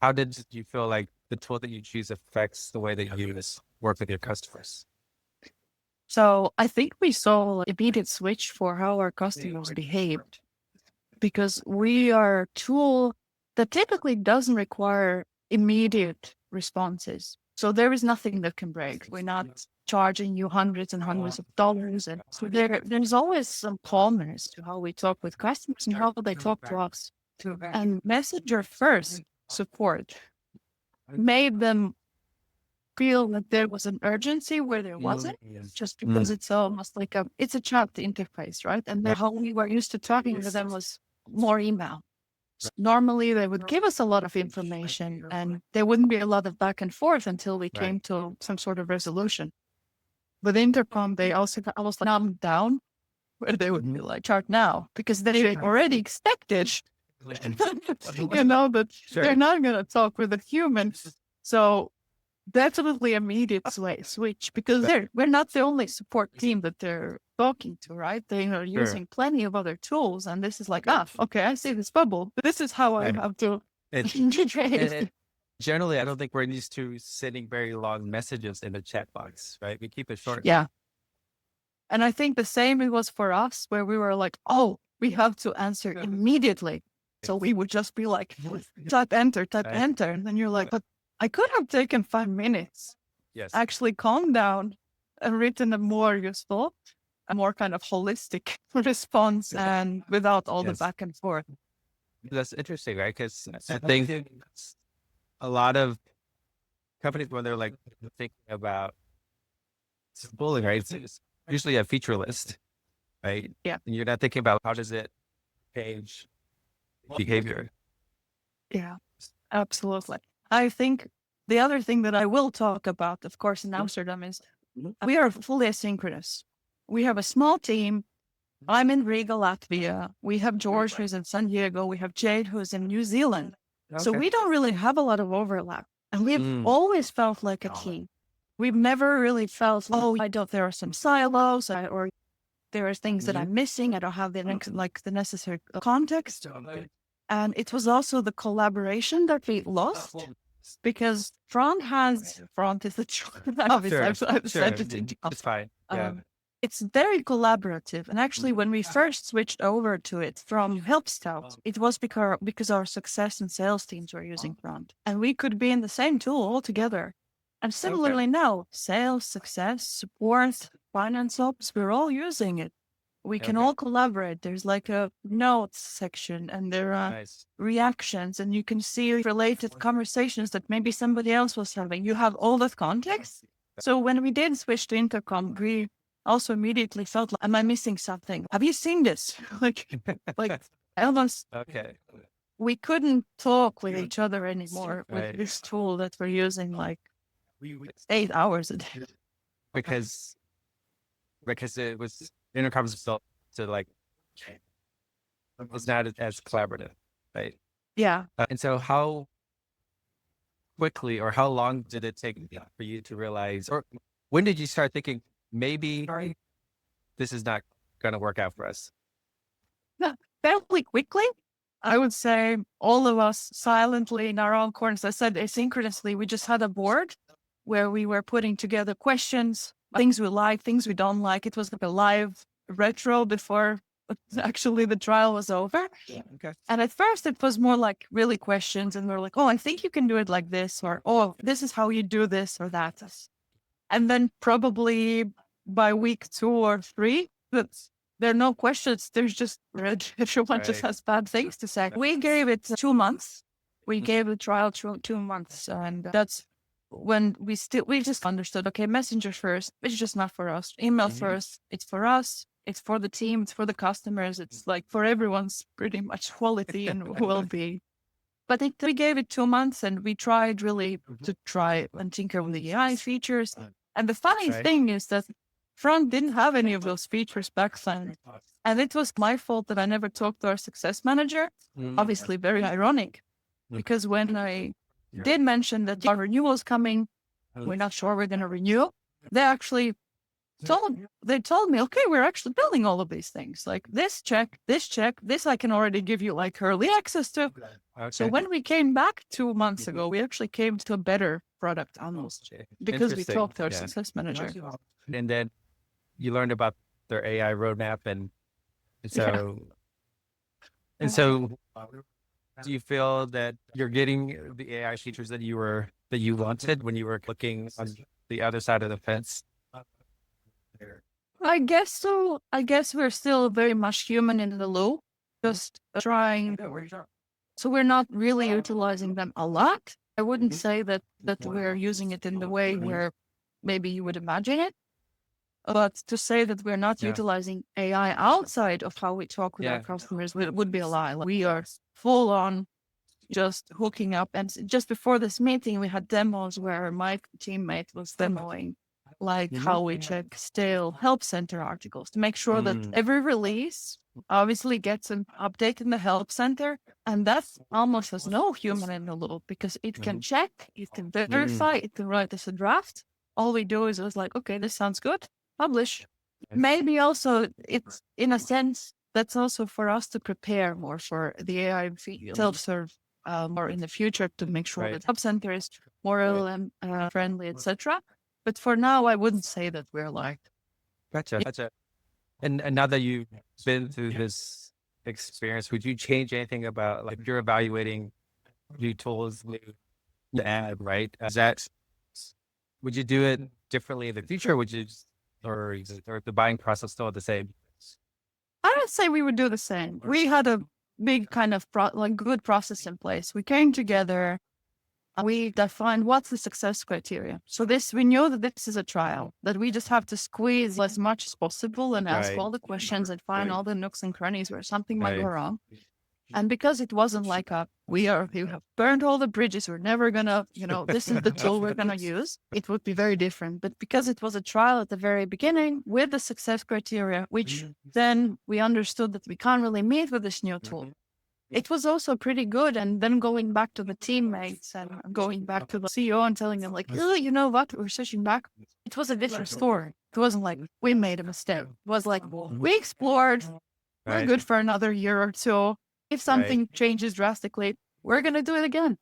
how did you feel like the tool that you choose affects the way that you work with your customers? So I think we saw an immediate switch for how our customers behaved because we are a tool that typically doesn't require immediate responses. So there is nothing that can break. We're not charging you hundreds and hundreds of dollars. And so there's always some calmness to how we talk with customers and how they talk to us. And Messenger first support made them feel that there was an urgency where there wasn't, just because it's almost like it's a chat interface, right? And how we were used to talking with them was more email. Normally, they would give us a lot of information and there wouldn't be a lot of back and forth until we came to some sort of resolution. With Intercom, they also almost numbed down where they would be like, chart now, because they already expected, that they're not going to talk with a human. So definitely immediate switch because we're not the only support team that they're talking to, right? They are using plenty of other tools, and this is like, okay, I see this bubble. This is how I have to integrate. Generally, I don't think we're used to sending very long messages in the chat box, right? We keep it short. Yeah. And I think the same it was for us, where we were like, oh, we have to answer immediately. So we would just be like, type enter. And then you're like, but I could have taken 5 minutes, actually calmed down and written a more useful, a more kind of holistic response and without all the back and forth. That's interesting, right? Because I think a lot of companies, when they're like thinking about bullying, right? It's usually a feature list, right? Yeah. And you're not thinking about how does it change behavior. Yeah, absolutely. I think the other thing that I will talk about, of course, in Amsterdam is we are fully asynchronous. We have a small team. I'm in Riga, Latvia. We have George who's in San Diego. We have Jade who's in New Zealand. So we don't really have a lot of overlap. And we've always felt like a team. We've never really felt, there are some silos or there are things that I'm missing. I don't have the necessary context. And it was also the collaboration that we lost because front is the obviously I've said it. It's fine. Yeah. It's very collaborative. And actually, when we first switched over to it from Help Scout, it was because our success and sales teams were using front. And we could be in the same tool all together. And similarly now, sales, success, support, finance ops, we're all using it. We can all collaborate. There's like a notes section and there are reactions and you can see related conversations that maybe somebody else was having. You have all that context. So when we did switch to Intercom, we also immediately felt like, am I missing something? Have you seen this? like almost, we couldn't talk with each other anymore with this tool that we're using like 8 hours a day. Because it was, Intercom is built to like, it's not as collaborative, right? Yeah. And so how quickly or how long did it take for you to realize, or when did you start thinking, maybe this is not going to work out for us? No, fairly quickly. I would say all of us silently in our own corners. I said asynchronously, we just had a board where we were putting together questions, things we like, things we don't like. It was like a live retro before actually the trial was over. And at first it was more like really questions and we're like, oh, I think you can do it like this, or, oh, this is how you do this or that. And then probably by week 2 or 3, there are no questions. There's just everyone just has bad things to say. We gave it 2 months. We gave the trial 2 months. And that's when we just understood, okay, Messenger first, it's just not for us. Email first, it's for us. It's for the team. It's for the customers. It's like for everyone's pretty much quality and well-being. But we gave it 2 months and we tried really to try and tinker with the AI features. And the funny thing is that Front didn't have any of those features back then. And it was my fault that I never talked to our success manager. Obviously very ironic because when I did mention that our renewal is coming, we're not sure we're going to renew. They actually they told me, okay, we're actually building all of these things. Like this check, this I can already give you like early access to. So Okay. when we came back 2 months ago, we actually came to a better product almost because we Interesting. talked to our Yeah. success manager. And then you learned about their AI roadmap, and so do you feel that you're getting the AI features that you wanted when you were looking on the other side of the fence? I guess so. I guess we're still very much human in the loop, just trying. So we're not really utilizing them a lot. I wouldn't say that we're using it in the way where maybe you would imagine it. But to say that we're not Yeah. utilizing AI outside of how we talk with our Yeah. customers would be a lie. Like, we are full on just hooking up. And just before this meeting, we had demos where my teammate was demoing like how we check stale help center articles to make sure that every release obviously gets an update in the help center. And that almost has no human in the loop because it can check, it can verify, it can write us a draft. All we do is like, okay, this sounds good, publish. Maybe also it's in a sense that's also for us to prepare more for the AI self-serve more in the future to make sure that Hub Center is more LLM friendly, etc. But for now, I wouldn't say that we're like. Gotcha. And now that you've been through this experience, would you change anything about, like, if you're evaluating new tools, new to add, right? Would you do it differently in the future? Or is the buying process still the same? I would say we would do the same. We had a big kind of good process in place. We came together. We defined what's the success criteria. So we know that this is a trial, that we just have to squeeze as much as possible and ask all the questions and find all the nooks and crannies where something might go wrong. And because it wasn't like we have burned all the bridges, we're never gonna, this is the tool we're gonna use, it would be very different. But because it was a trial at the very beginning with the success criteria, which then we understood that we can't really meet with this new tool. It was also pretty good. And then going back to the teammates and going back to the CEO and telling them like, oh, you know what, we're switching back. It was a different story. It wasn't like we made a mistake. It was like, we explored, we're good for another year or two. If something changes drastically, we're going to do it again.